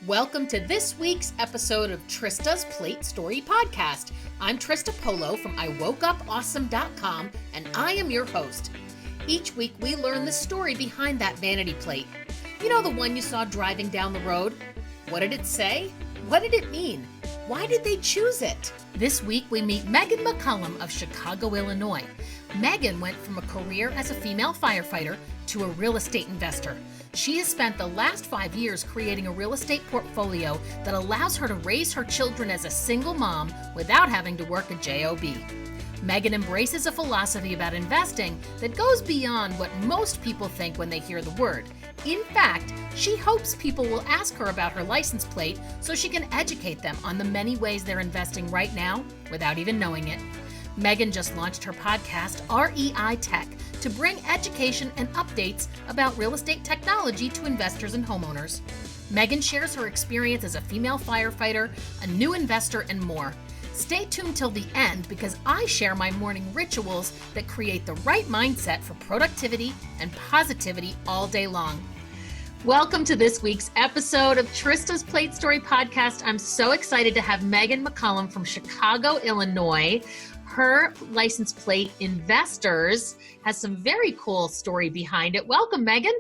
Welcome to this week's episode of Trista's Plate Story Podcast. I'm Trista Polo from iwokeupawesome.com, and I am your host. Each week we learn the story behind that vanity plate. You know, the one you saw driving down the road? What did it say? What did it mean? Why did they choose it? This week we meet Meghan McCallum of Chicago, Illinois. Meghan went from a career as a female firefighter to a real estate investor. She has spent the last 5 years creating a real estate portfolio that allows her to raise her children as a single mom without having to work a job. Meghan embraces a philosophy about investing that goes beyond what most people think when they hear the word. In fact, she hopes people will ask her about her license plate so she can educate them on the many ways they're investing right now without even knowing it. Meghan just launched her podcast, REI Tech, to bring education and updates about real estate technology to investors and homeowners. Meghan shares her experience as a female firefighter, a new investor, and more. Stay tuned till the end because I share my morning rituals that create the right mindset for productivity and positivity all day long. Welcome to this week's episode of Trista's Plate Story Podcast. I'm so excited to have Meghan McCallum from Chicago, Illinois. Her license plate, INVSTRS, has some very cool story behind it. Welcome, Meghan.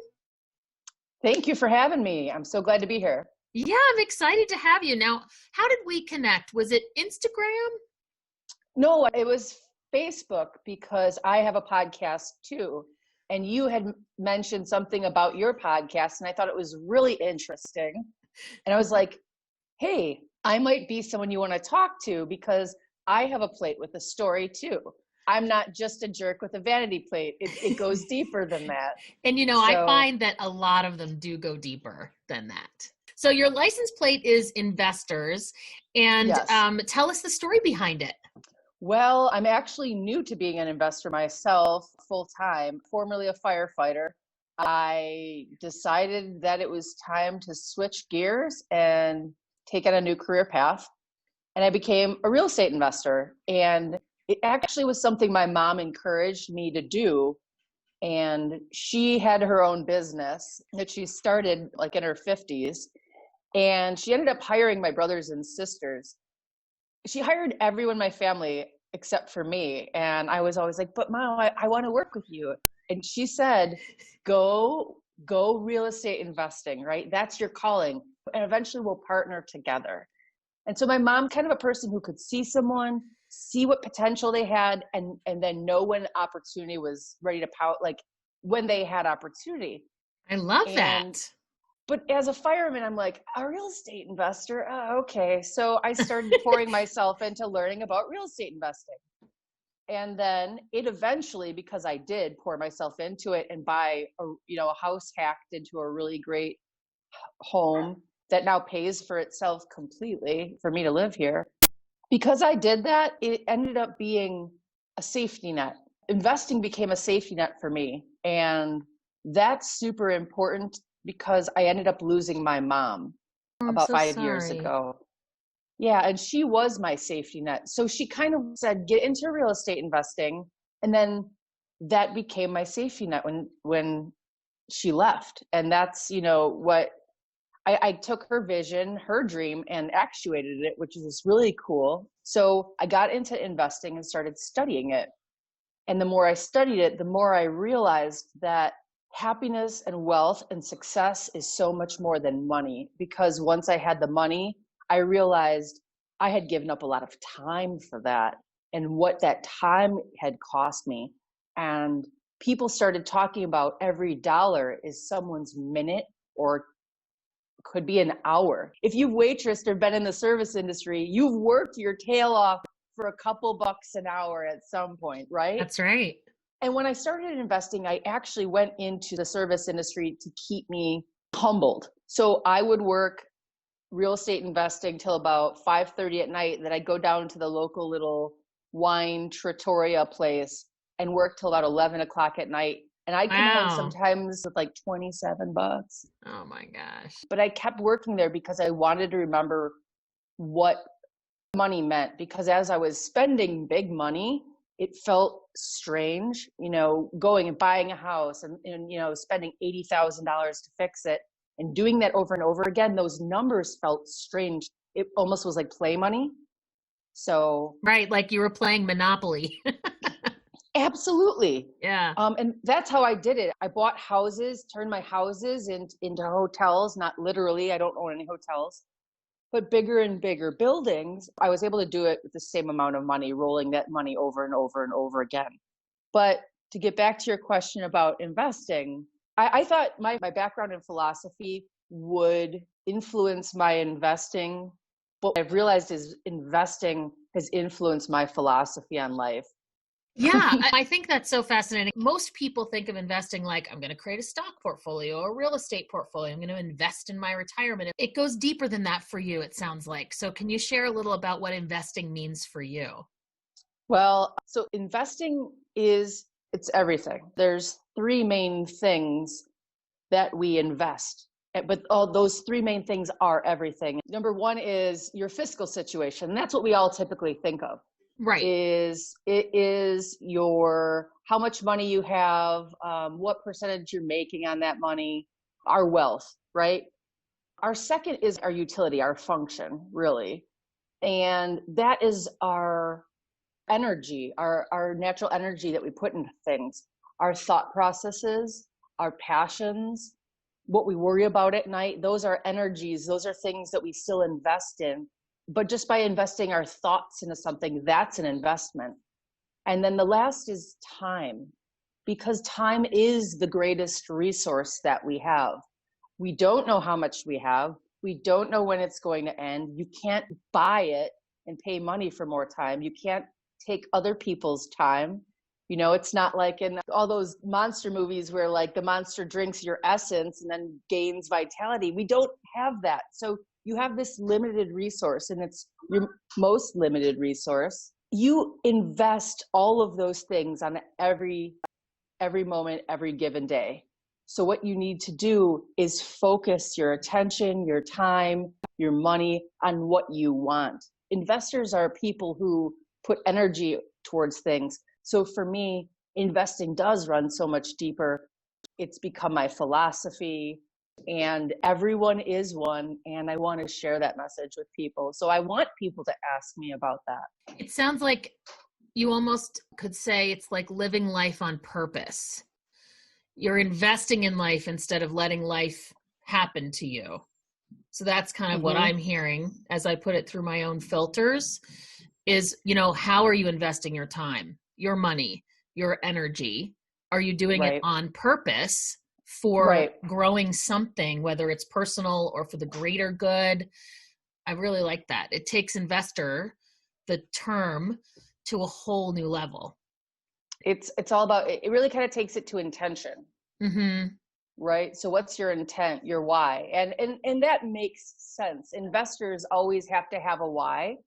Thank you for having me. I'm so glad to be here. Yeah, I'm excited to have you. Now, how did we connect? Was it Instagram? No, it was Facebook because I have a podcast too. And you had mentioned something about your podcast and I thought it was really interesting. And I was like, hey, I might be someone you want to talk to because I have a plate with a story too. I'm not just a jerk with a vanity plate. It goes deeper than that. And you know, I find that a lot of them do go deeper than that. So your license plate is INVSTRS, and yes. Tell us the story behind it. Well, I'm actually new to being an investor myself, full time, formerly a firefighter. I decided that it was time to switch gears and take on a new career path. And I became a real estate investor. And it actually was something my mom encouraged me to do. And she had her own business that she started like in her 50s. And she ended up hiring my brothers and sisters. She hired everyone in my family except for me. And I was always like, but Mom, I want to work with you. And she said, go real estate investing, right? That's your calling. And eventually we'll partner together. And so my mom, kind of a person who could see someone, see what potential they had, and then know when opportunity was ready to pout, like when they had opportunity. I love that. But as a fireman, I'm like, a real estate investor? Oh, okay. So I started pouring myself into learning about real estate investing. And then it eventually, because I did pour myself into it and buy a house hacked into a really great home that now pays for itself completely for me to live here. Because I did that, it ended up being a safety net. Investing became a safety net for me. And that's super important because I ended up losing my mom about 5 years ago. Yeah, and she was my safety net. So she kind of said, get into real estate investing. And then that became my safety net when she left. And that's, what I took her vision, her dream, and actuated it, which is really cool. So I got into investing and started studying it. And the more I studied it, the more I realized that happiness and wealth and success is so much more than money. Because once I had the money, I realized I had given up a lot of time for that and what that time had cost me. And people started talking about every dollar is someone's minute or could be an hour. If you've waitressed or been in the service industry, you've worked your tail off for a couple bucks an hour at some point, right? That's right. And when I started investing, I actually went into the service industry to keep me humbled. So I would work real estate investing till about 5:30 at night. Then I'd go down to the local little wine trattoria place and work till about 11 o'clock at night. And I'd come home sometimes with like $27. Oh my gosh. But I kept working there because I wanted to remember what money meant. Because as I was spending big money, it felt strange, going and buying a house and spending $80,000 to fix it And doing that over and over again, those numbers felt strange. It almost was like play money. So right, like you were playing Monopoly. absolutely. Yeah. And that's how I did it. I bought houses, turned my houses into hotels, not literally, I don't own any hotels, but bigger and bigger buildings. I was able to do it with the same amount of money, rolling that money over and over and over again. But to get back to your question about investing, I thought my background in philosophy would influence my investing. What I've realized is investing has influenced my philosophy on life. Yeah, I think that's so fascinating. Most people think of investing like, I'm going to create a stock portfolio or a real estate portfolio. I'm going to invest in my retirement. It goes deeper than that for you, it sounds like. So can you share a little about what investing means for you? Well, so investing it's everything. There's three main things that we invest, but all those three main things are everything. Number one is your fiscal situation. That's what we all typically think of. Right. It is your, how much money you have, what percentage you're making on that money, our wealth, right? Our second is our utility, our function, really. And that is our energy, our natural energy that we put into things, our thought processes, our passions, what we worry about at night. Those are energies. Those are things that we still invest in. But just by investing our thoughts into something, that's an investment. And then the last is time, because time is the greatest resource that we have. We don't know how much we have. We don't know when it's going to end. You can't buy it and pay money for more time. You can't take other people's time. You know, it's not like in all those monster movies where like the monster drinks your essence and then gains vitality. We don't have that. So you have this limited resource, and it's your most limited resource. You invest all of those things on every moment, every given day. So what you need to do is focus your attention, your time, your money on what you want. Investors are people who put energy towards things. So for me, investing does run so much deeper. It's become my philosophy, and everyone is one. And I want to share that message with people. So I want people to ask me about that. It sounds like you almost could say it's like living life on purpose. You're investing in life instead of letting life happen to you. So that's kind of what I'm hearing as I put it through my own filters is, you know, how are you investing your time, your money, your energy? Are you doing it on purpose for growing something, whether it's personal or for the greater good? I really like that. It takes investor, the term, to a whole new level. It's all about, it really kind of takes it to intention. Mm-hmm. Right? So what's your intent, your why? And that makes sense. Investors always have to have a why.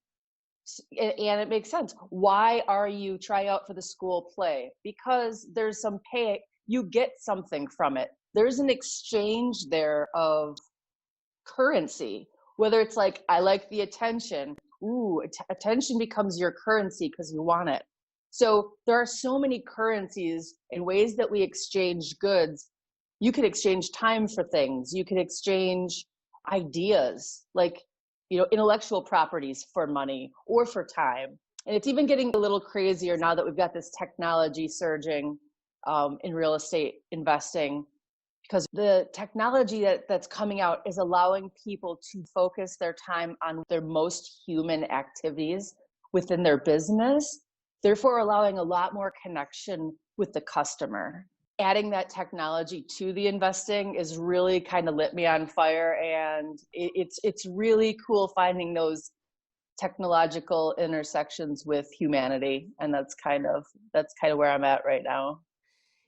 And it makes sense. Why are you trying out for the school play? Because there's some pay, you get something from it. There's an exchange there of currency, whether it's like, I like the attention. Ooh, attention becomes your currency because you want it. So there are so many currencies and ways that we exchange goods. You could exchange time for things. You could exchange ideas, like, you know, intellectual properties for money or for time. And it's even getting a little crazier now that we've got this technology surging in real estate investing, because the technology that's coming out is allowing people to focus their time on their most human activities within their business, therefore allowing a lot more connection with the customer. Adding that technology to the investing is really kind of lit me on fire, and it's really cool finding those technological intersections with humanity, and that's kind of where I'm at right now.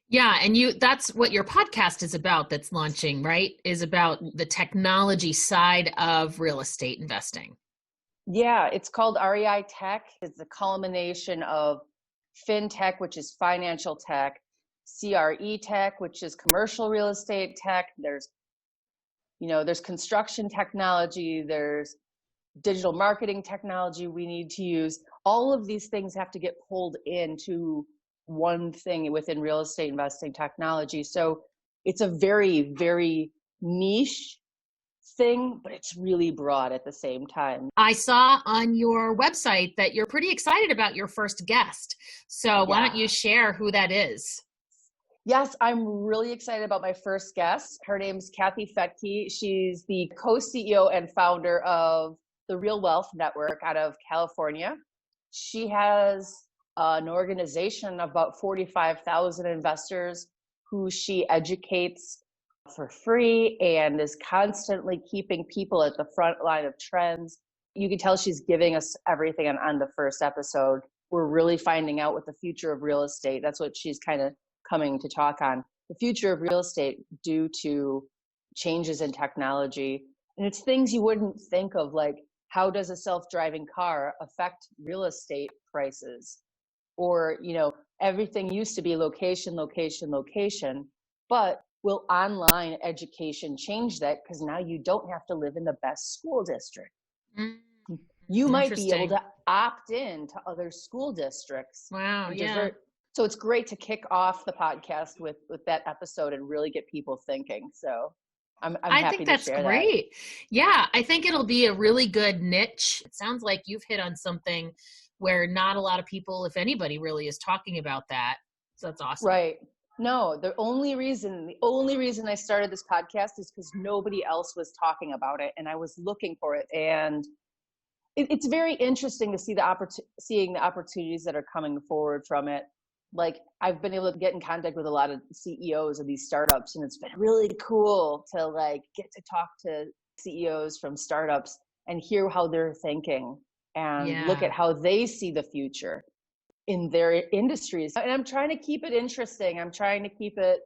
Yeah, and that's what your podcast is about that's launching, right? Is about the technology side of real estate investing. Yeah, it's called REI Tech. It's a culmination of FinTech, which is financial tech, CRE tech, which is commercial real estate tech. There's construction technology, there's digital marketing technology we need to use. All of these things have to get pulled into one thing within real estate investing technology. So it's a very, very niche thing, but it's really broad at the same time. I saw on your website that you're pretty excited about your first guest. So why don't you share who that is? Yes, I'm really excited about my first guest. Her name's Kathy Fetke. She's the co-CEO and founder of the Real Wealth Network out of California. She has an organization of about 45,000 investors who she educates for free and is constantly keeping people at the front line of trends. You can tell she's giving us everything on the first episode. We're really finding out what the future of real estate, that's what she's kind of coming to talk on, the future of real estate due to changes in technology. And it's things you wouldn't think of, like how does a self-driving car affect real estate prices? Or, everything used to be location, location, location, but will online education change that? Because now you don't have to live in the best school district. You might be able to opt in to other school districts. Wow, yeah. So it's great to kick off the podcast with that episode and really get people thinking. So I'm happy to share that. I think that's great. Yeah, I think it'll be a really good niche. It sounds like you've hit on something where not a lot of people, if anybody, really is talking about that. So that's awesome. Right. No, the only reason I started this podcast is because nobody else was talking about it, and I was looking for it. And it's very interesting to see seeing the opportunities that are coming forward from it. Like, I've been able to get in contact with a lot of CEOs of these startups, and it's been really cool to get to talk to CEOs from startups and hear how they're thinking and look at how they see the future in their industries. And I'm trying to keep it interesting. I'm trying to keep it,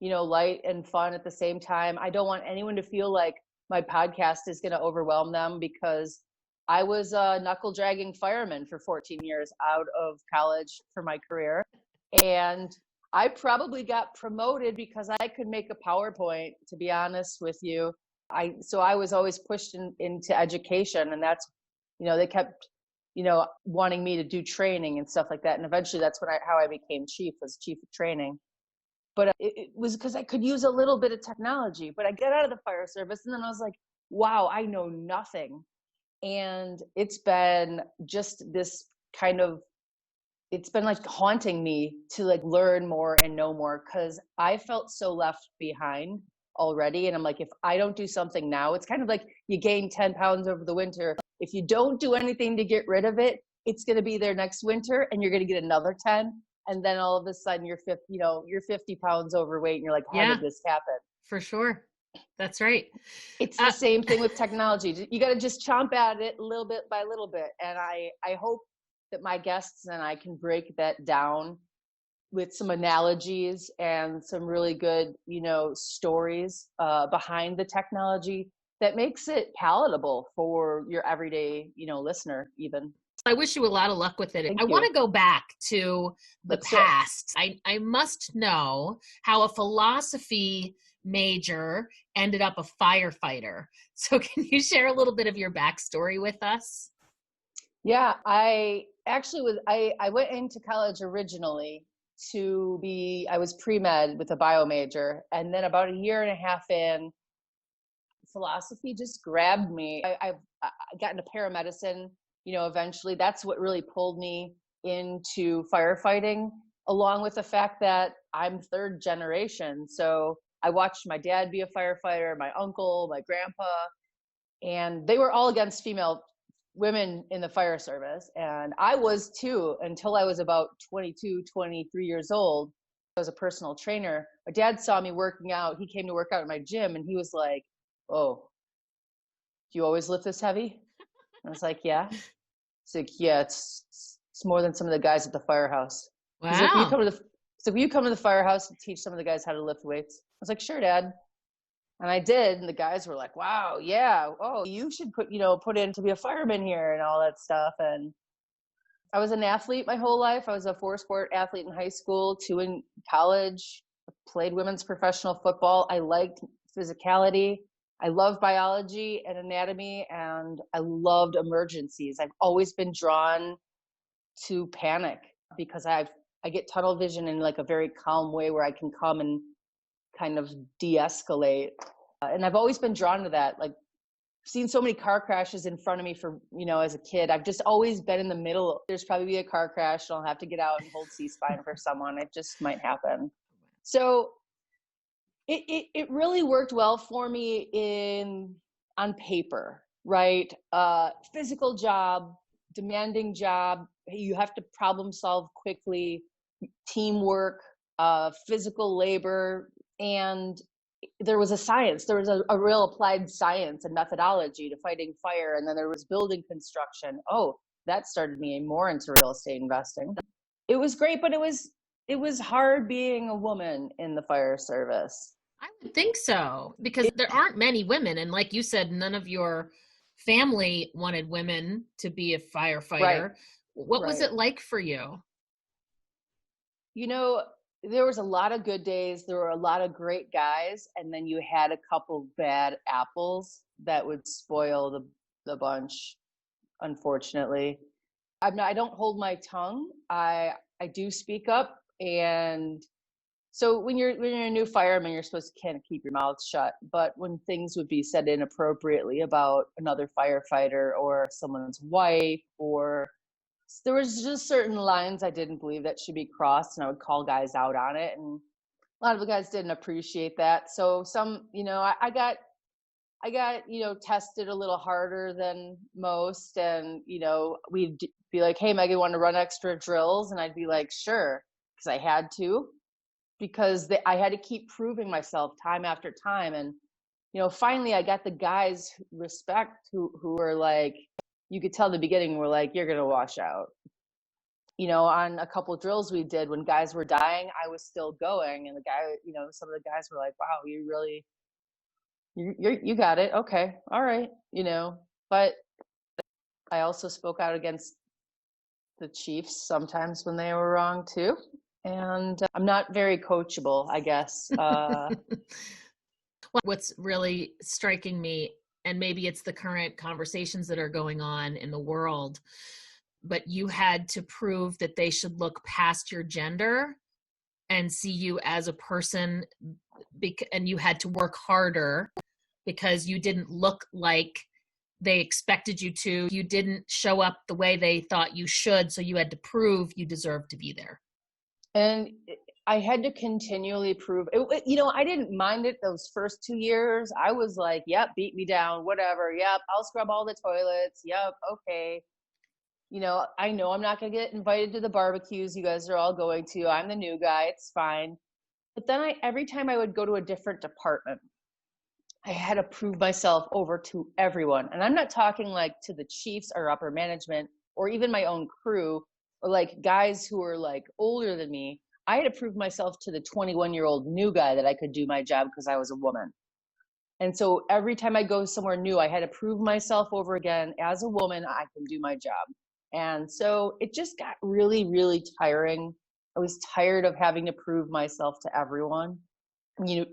light and fun at the same time. I don't want anyone to feel like my podcast is going to overwhelm them, because I was a knuckle dragging fireman for 14 years out of college for my career. And I probably got promoted because I could make a PowerPoint, to be honest with you. So I was always pushed into education, and that's, they kept, wanting me to do training and stuff like that. And eventually that's how I became chief of training. But it was because I could use a little bit of technology. But I got out of the fire service, and then I was like, wow, I know nothing. And it's been just this it's been haunting me to learn more and know more, because I felt so left behind already. And I'm like, if I don't do something now, it's kind of like you gain 10 pounds over the winter. If you don't do anything to get rid of it, it's going to be there next winter, and you're going to get another 10. And then all of a sudden you're 50 pounds overweight, and you're like, how did this happen? For sure. That's right. It's the same thing with technology. You got to just chomp at it little bit by little bit. And I hope that my guests and I can break that down with some analogies and some really good, stories behind the technology that makes it palatable for your everyday, listener even. I wish you a lot of luck with it. I want to go back to the past. I must know how a philosophy major ended up a firefighter. So can you share a little bit of your backstory with us? Yeah, I actually I went into college originally I was pre-med with a bio major. And then about a year and a half in, philosophy just grabbed me. I got into paramedicine, eventually. That's what really pulled me into firefighting, along with the fact that I'm third generation. So I watched my dad be a firefighter, my uncle, my grandpa, and they were all against women in the fire service. And I was too, until I was about 22, 23 years old. I was a personal trainer. My dad saw me working out. He came to work out at my gym, and he was like, oh, do you always lift this heavy? I was like, yeah. He's like, yeah, it's more than some of the guys at the firehouse. Wow. He's like, will you come to the firehouse and teach some of the guys how to lift weights? I was like, sure, Dad. And I did. And the guys were like, wow, yeah. Oh, you should put in to be a fireman here and all that stuff. And I was an athlete my whole life. I was a 4-sport athlete in high school, 2 in college. I played women's professional football. I liked physicality. I love biology and anatomy, and I loved emergencies. I've always been drawn to panic because I get tunnel vision in a very calm way where I can come and kind of de-escalate. And I've always been drawn to that. Like, seen so many car crashes in front of me for, as a kid. I've just always been in the middle. There's probably be a car crash and I'll have to get out and hold C-spine for someone. It just might happen. So it really worked well for me on paper, right? Physical job, demanding job. You have to problem solve quickly, teamwork, physical labor, and there was a science. There was a real applied science and methodology to fighting fire. And then there was building construction. Oh, that started me more into real estate investing. It was great, but it was hard being a woman in the fire service. I would think so, because there aren't many women. And like you said, none of your family wanted women to be a firefighter. Right. What was it like for you? There was a lot of good days. There were a lot of great guys. And then you had a couple bad apples that would spoil the bunch, unfortunately. I don't hold my tongue. I do speak up. And so when you're a new fireman, you're supposed to kind of keep your mouth shut. But when things would be said inappropriately about another firefighter or someone's wife, or there was just certain lines I didn't believe that should be crossed, and I would call guys out on it. And a lot of the guys didn't appreciate that. So I got tested a little harder than most. And, we'd be like, hey, Meghan, want to run extra drills? And I'd be like, sure, because I had to. Because I had to keep proving myself time after time. And, finally I got the guys respect who were like, you could tell in the beginning were like, you're going to wash out. On a couple of drills we did, when guys were dying, I was still going. And the guy, some of the guys were like, wow, you really, you got it. Okay. All right. But I also spoke out against the chiefs sometimes when they were wrong too. And I'm not very coachable, I guess. What's really striking me, and maybe it's the current conversations that are going on in the world, but you had to prove that they should look past your gender and see you as a person, and you had to work harder because you didn't look like they expected you to. You didn't show up the way they thought you should, so you had to prove you deserved to be there. And I had to continually prove it. I didn't mind it those first 2 years. I was like, yep, beat me down, whatever. Yep, I'll scrub all the toilets. Yep, okay. I know I'm not going to get invited to the barbecues you guys are all going to. I'm the new guy. It's fine. But then every time I would go to a different department, I had to prove myself over to everyone. And I'm not talking like to the chiefs or upper management or even my own crew, or like guys who are like older than me. I had to prove myself to the 21-year-old new guy that I could do my job because I was a woman. And so every time I go somewhere new, I had to prove myself over again. As a woman, I can do my job. And so it just got really, really tiring. I was tired of having to prove myself to everyone. It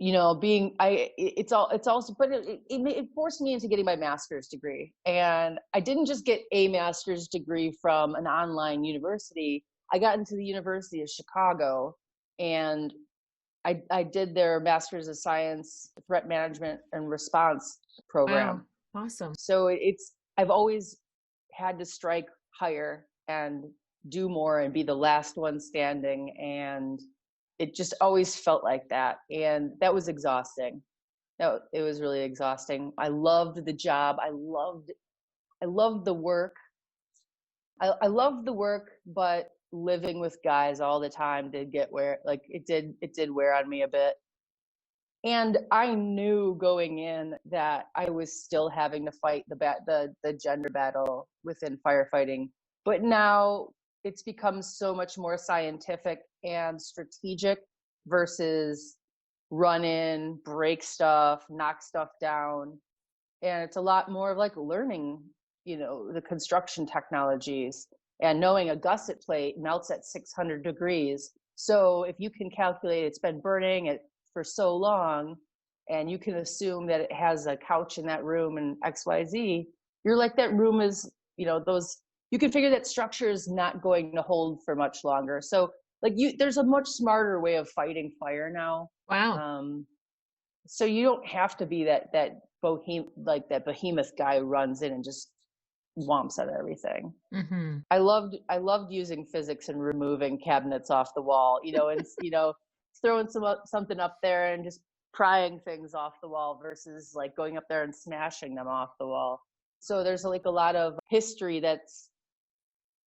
forced me into getting my master's degree. And I didn't just get a master's degree from an online university. I got into the University of Chicago, and I did their Master's of Science Threat Management and Response program. Wow. Awesome. So I've always had to strike higher and do more and be the last one standing. And it just always felt like that. And that was exhausting. It was really exhausting. I loved the job. I loved the work. I loved the work, but living with guys all the time did wear on me a bit. And I knew going in that I was still having to fight the gender battle within firefighting. But now it's become so much more scientific and strategic versus run in, break stuff, knock stuff down. And it's a lot more of like learning, the construction technologies and knowing a gusset plate melts at 600 degrees. So if you can calculate it's been burning it for so long, and you can assume that it has a couch in that room and XYZ, you're like, that room is, you can figure that structure is not going to hold for much longer. So there's a much smarter way of fighting fire now. Wow. So you don't have to be that behemoth guy who runs in and just whomps at everything. Mm-hmm. I loved using physics and removing cabinets off the wall, and throwing something up there and just prying things off the wall versus like going up there and smashing them off the wall. So there's like a lot of history that's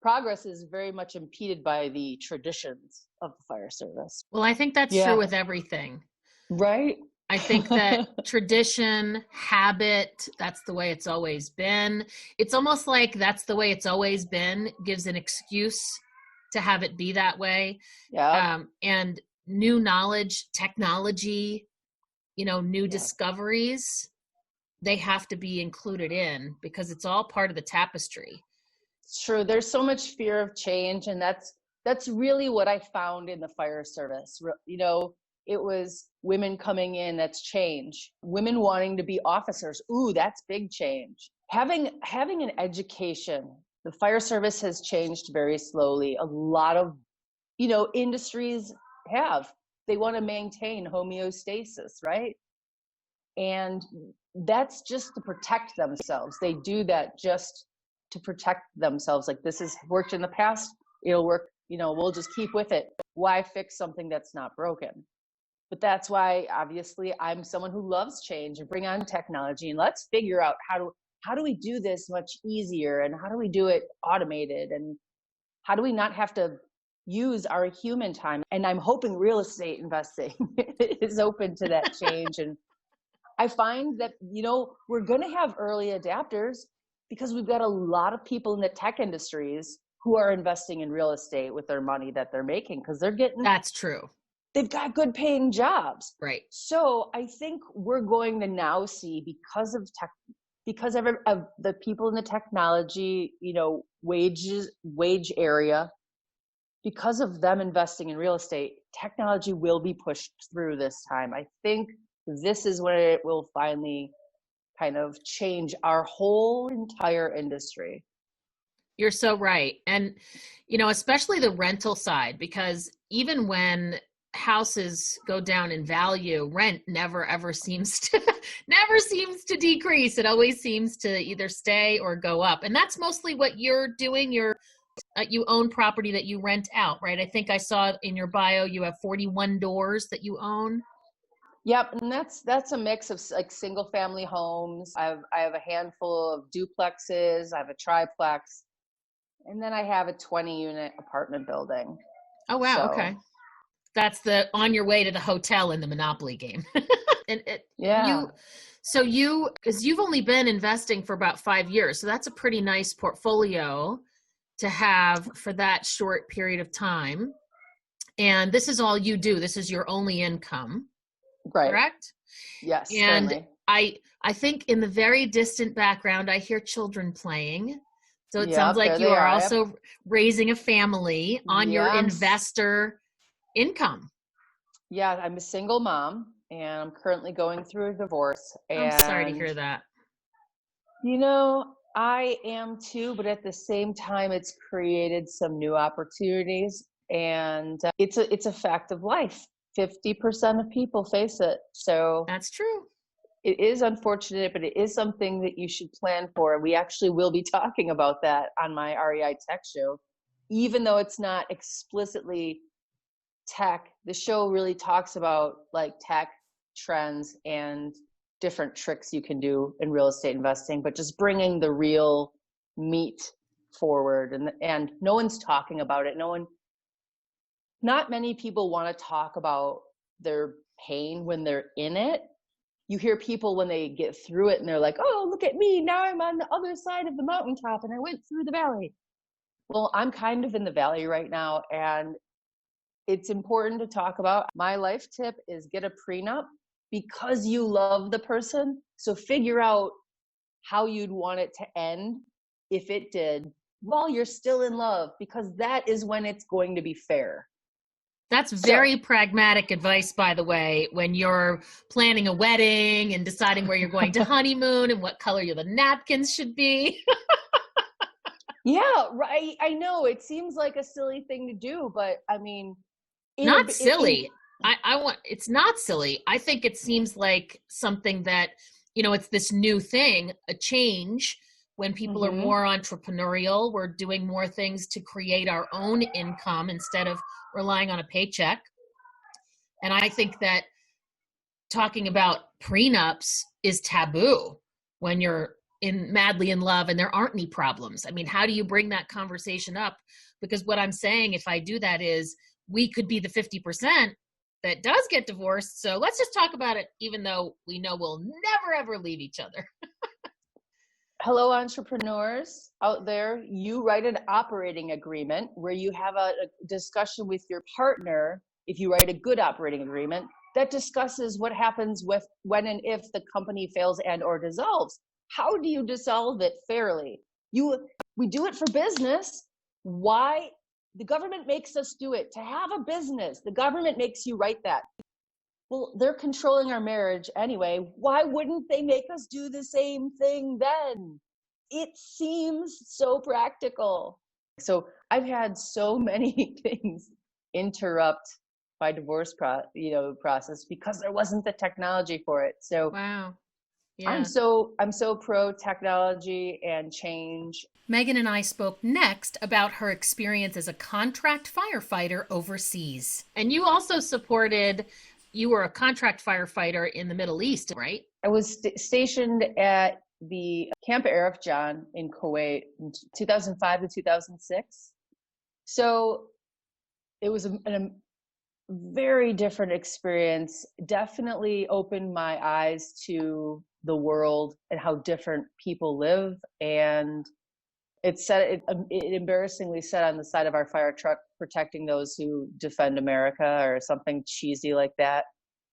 progress is very much impeded by the traditions of the fire service. Well, I think that's true with everything. Right. I think that tradition, habit, that's the way it's always been. It's almost like that's the way it's always been, gives an excuse to have it be that way. Yeah. And new knowledge, technology, new discoveries, they have to be included in because it's all part of the tapestry. It's true. There's so much fear of change, and that's really what I found in the fire service. It was women coming in, that's change. Women wanting to be officers. Ooh, that's big change. Having an education, the fire service has changed very slowly. A lot of, industries they want to maintain homeostasis, right? And that's just to protect themselves. They do that just to protect themselves. Like, this has worked in the past, it'll work, we'll just keep with it. Why fix something that's not broken? But that's why, obviously, I'm someone who loves change and bring on technology, and let's figure out how do we do this much easier, and how do we do it automated, and how do we not have to use our human time? And I'm hoping real estate investing is open to that change. And I find that, we're going to have early adapters because we've got a lot of people in the tech industries who are investing in real estate with their money that they're making because they're getting. That's true. They've got good paying jobs. Right. So I think we're going to now see, because of the people in the technology, wage area, because of them investing in real estate, technology will be pushed through this time. I think this is when it will finally kind of change our whole entire industry. You're so right. And, especially the rental side, because even when houses go down in value, rent never ever seems to decrease. It always seems to either stay or go up. And that's mostly what you're doing. You own property that you rent out, right? I think I saw in your bio you have 41 doors that you own. Yep, and that's a mix of like single family homes. I have a handful of duplexes. I have a triplex, and then I have a 20-unit apartment building. Oh wow! Okay, that's on your way to the hotel in the Monopoly game. Because you've only been investing for about 5 years, so that's a pretty nice portfolio to have for that short period of time. And this is all you do. This is your only income. Right. Correct? Yes. And certainly. I think in the very distant background, I hear children playing. So it sounds like you are also raising a family on your investor income. Yeah, I'm a single mom, and I'm currently going through a divorce. I'm sorry to hear that. I am too, but at the same time, it's created some new opportunities, and it's a fact of life. 50% of people face it. So that's true. It is unfortunate, but it is something that you should plan for. We actually will be talking about that on my REI Tech show. Even though it's not explicitly tech, the show really talks about like tech trends and different tricks you can do in real estate investing, but just bringing the real meat forward. And no one's talking about it. Not many people want to talk about their pain when they're in it. You hear people when they get through it and they're like, oh, look at me. Now I'm on the other side of the mountaintop and I went through the valley. Well, I'm kind of in the valley right now, and it's important to talk about. My life tip is get a prenup because you love the person. So figure out how you'd want it to end if it did while you're still in love, because that is when it's going to be fair. That's very pragmatic advice, by the way, when you're planning a wedding and deciding where you're going to honeymoon and what color the napkins should be. Yeah, right. I know it seems like a silly thing to do, but I mean, not silly. it's not silly. I think it seems like something that, it's this new thing, a change when people are more entrepreneurial. We're doing more things to create our own income instead of relying on a paycheck. And I think that talking about prenups is taboo when you're madly in love and there aren't any problems. I mean, how do you bring that conversation up? Because what I'm saying, if I do that, is we could be the 50% that does get divorced. So let's just talk about it, even though we know we'll never, ever leave each other. Hello, entrepreneurs out there. You write an operating agreement where you have a discussion with your partner. If you write a good operating agreement that discusses what happens with when and if the company fails and or dissolves. How do you dissolve it fairly? We do it for business. Why? The government makes us do it. To have a business, the government makes you write that. Well, they're controlling our marriage anyway. Why wouldn't they make us do the same thing then? It seems so practical. So I've had so many things interrupt my divorce process because there wasn't the technology for it. So wow. Yeah. I'm so pro technology and change. Meghan and I spoke next about her experience as a contract firefighter overseas. And you also you were a contract firefighter in the Middle East, right? I was stationed at the Camp Arif Jan in Kuwait in 2005 to 2006. So it was a very different experience. Definitely opened my eyes to the world and how different people live. And it embarrassingly said on the side of our fire truck, protecting those who defend America, or something cheesy like that.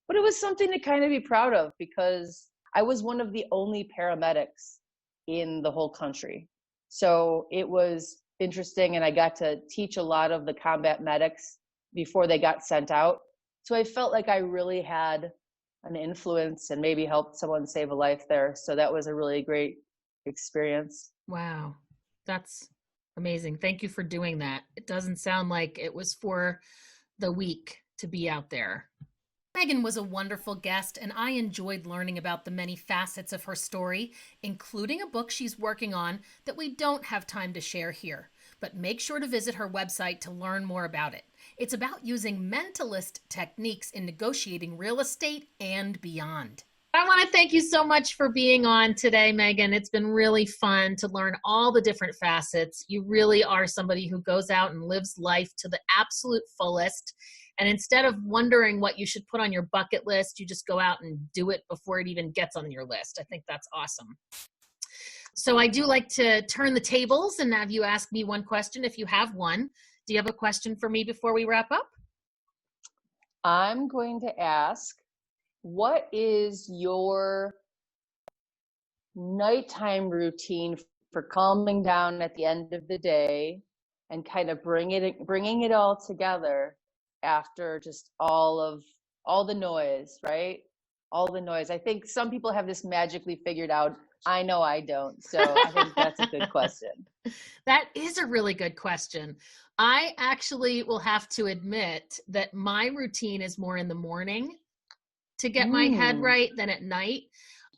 But it was something to kind of be proud of, because I was one of the only paramedics in the whole country. So it was interesting, and I got to teach a lot of the combat medics before they got sent out. So I felt like I really had an influence and maybe helped someone save a life there. So that was a really great experience. Wow. That's amazing. Thank you for doing that. It doesn't sound like it was for the weak to be out there. Meghan was a wonderful guest, and I enjoyed learning about the many facets of her story, including a book she's working on that we don't have time to share here. But make sure to visit her website to learn more about it. It's about using mentalist techniques in negotiating real estate and beyond. I want to thank you so much for being on today, Meghan. It's been really fun to learn all the different facets. You really are somebody who goes out and lives life to the absolute fullest. And instead of wondering what you should put on your bucket list, you just go out and do it before it even gets on your list. I think that's awesome. So I do like to turn the tables and have you ask me one question if you have one. Do you have a question for me before we wrap up? I'm going to ask, what is your nighttime routine for calming down at the end of the day and kind of bringing it all together after just all the noise, right? All the noise. I think some people have this magically figured out. I know I don't. So I think that's a good question. That is a really good question. I actually will have to admit that my routine is more in the morning to get my head right than at night.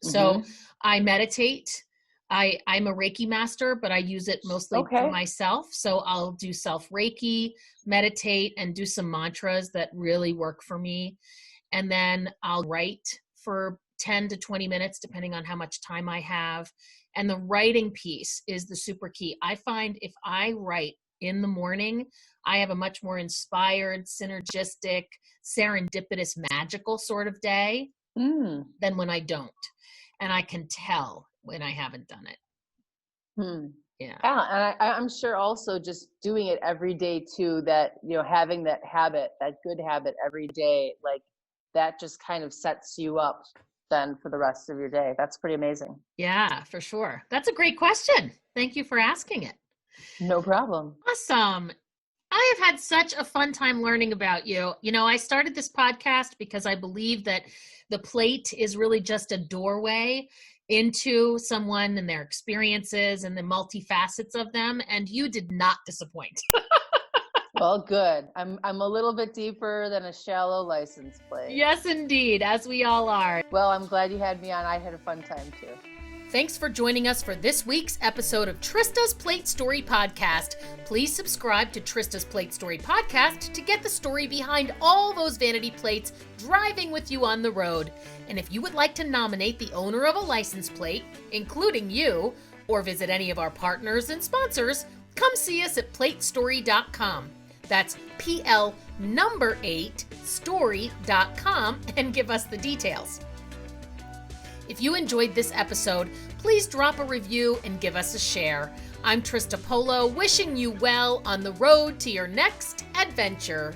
So I meditate. I'm a Reiki master, but I use it mostly for myself. So I'll do self-Reiki, meditate, and do some mantras that really work for me. And then I'll write for 10 to 20 minutes, depending on how much time I have. And the writing piece is the super key. I find if I write in the morning, I have a much more inspired, synergistic, serendipitous, magical sort of day than when I don't. And I can tell when I haven't done it. Yeah. And I'm sure also just doing it every day too, that, having that habit, that good habit every day, like that just kind of sets you up then for the rest of your day. That's pretty amazing. Yeah, for sure. That's a great question. Thank you for asking it. No problem. Awesome. I have had such a fun time learning about you. I started this podcast because I believe that the plate is really just a doorway into someone and their experiences and the multifacets of them. And you did not disappoint. Well, good. I'm a little bit deeper than a shallow license plate. Yes, indeed, as we all are. Well, I'm glad you had me on. I had a fun time too. Thanks for joining us for this week's episode of Trista's Plate Story Podcast. Please subscribe to Trista's Plate Story Podcast to get the story behind all those vanity plates driving with you on the road. And if you would like to nominate the owner of a license plate, including you, or visit any of our partners and sponsors, come see us at platestory.com. That's PL8STORY.com and give us the details. If you enjoyed this episode, please drop a review and give us a share. I'm Trista Polo, wishing you well on the road to your next adventure.